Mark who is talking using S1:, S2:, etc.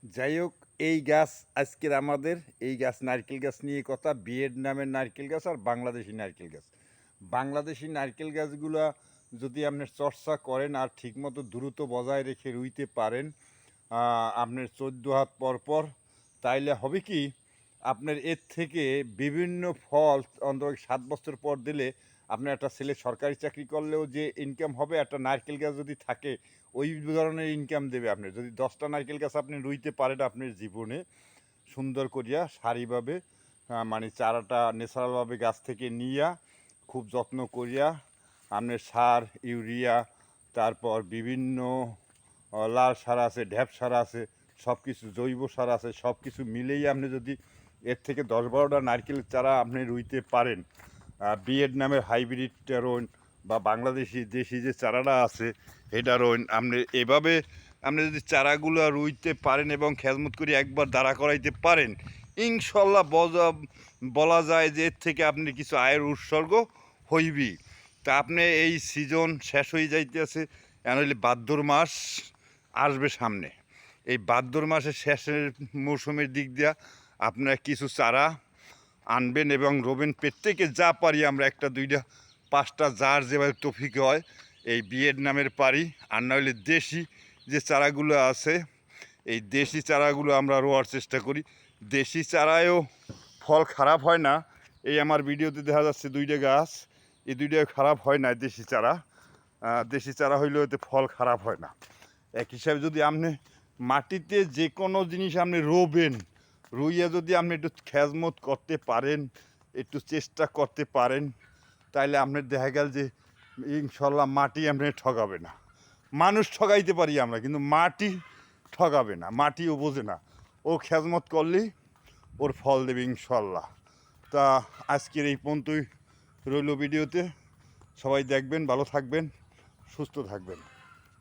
S1: যাই হোক, এই গাছ আজকের আমাদের এই গাছ নারকেল গাছ নিয়ে কথা। ভিয়েতনামের নারকেল গাছ আর বাংলাদেশি নারকেল গাছ। বাংলাদেশি নারকেল গাছগুলা যদি আপনি চর্চা করেন আর ঠিকমতো দ্রুত বজায় রেখে রুইতে পারেন আপনার 14 হাত পর পর, তাইলে হবে কি আপনার এর থেকে বিভিন্ন ফল অন্তত 7 বছর পর দিলে আপনার একটা ছেলে সরকারি চাকরি করলেও যে ইনকাম হবে, একটা নারকেল গাছ যদি থাকে ওই ধরনের ইনকাম দেবে। আপনি যদি 10টা নারকেল গাছ আপনি রুইতে পারেন আপনার জীবনে সুন্দর করিয়া সারিভাবে, মানে চারাটা ন্যাচারালভাবে গাছ থেকে নিয়া খুব যত্ন করিয়া আপনার সার, ইউরিয়া, তারপর বিভিন্ন লাল সার আছে, ঢ্যাপ সার আছে, সব কিছু জৈব সার আছে, সব কিছু মিলেই আপনি যদি এর থেকে 10-12টা নারকেলের চারা আপনি রুইতে পারেন, ভিয়েতনামের হাইব্রিডটা রোন বা বাংলাদেশি দেশি যে চারাটা আছে এটা রোন, আপনি এভাবে আপনি যদি চারাগুলো রুইতে পারেন এবং খেজমত করে একবার দাঁড়া করাইতে পারেন, ইনশাল্লাহ বলা যায় যে এর থেকে আপনি কিছু আয়ের উৎসর্গ হইবি। তা আপনি এই সিজন শেষ হয়ে যাইতেছে, এখন হইলে ভাদ্র মাস আসবে সামনে। এই ভাদ্র মাসের শেষের মৌসুমের দিক দিয়া আপনারা কিছু চারা আনবেন এবং রোবেন। প্রত্যেকে যা পারি আমরা 1টা 2টা 5টা যার যেভাবে তৌফিক হয় এই ভিয়েতনামের পারি, আর নইলে দেশি যে চারাগুলো আছে এই দেশি চারাগুলো আমরা রোয়ার চেষ্টা করি। দেশি চারায়ও ফল খারাপ হয় না। এই আমার ভিডিওতে দেখা যাচ্ছে 2টা গাছ, এই 2টা খারাপ হয় না দেশি চারা। দেশি চারা হইলেও এতে ফল খারাপ হয় না। এক হিসাবে যদি আপনি মাটিতে যে কোনো জিনিস আপনি রোবেন, রুইয়া যদি আপনি একটু খেজমত করতে পারেন, একটু চেষ্টা করতে পারেন, তাইলে আপনার দেখা গেল যে ইনশাল্লাহ মাটি আপনি ঠকাবে না। মানুষ ঠকাইতে পারি আমরা, কিন্তু মাটি ঠকাবে না, মাটিও বোঝে না। ও খেজমত করলেই ওর ফল দেবে ইনশাল্লাহ। তা আজকের এই পর্যন্তই রইল ভিডিওতে। সবাই দেখবেন, ভালো থাকবেন, সুস্থ থাকবেন।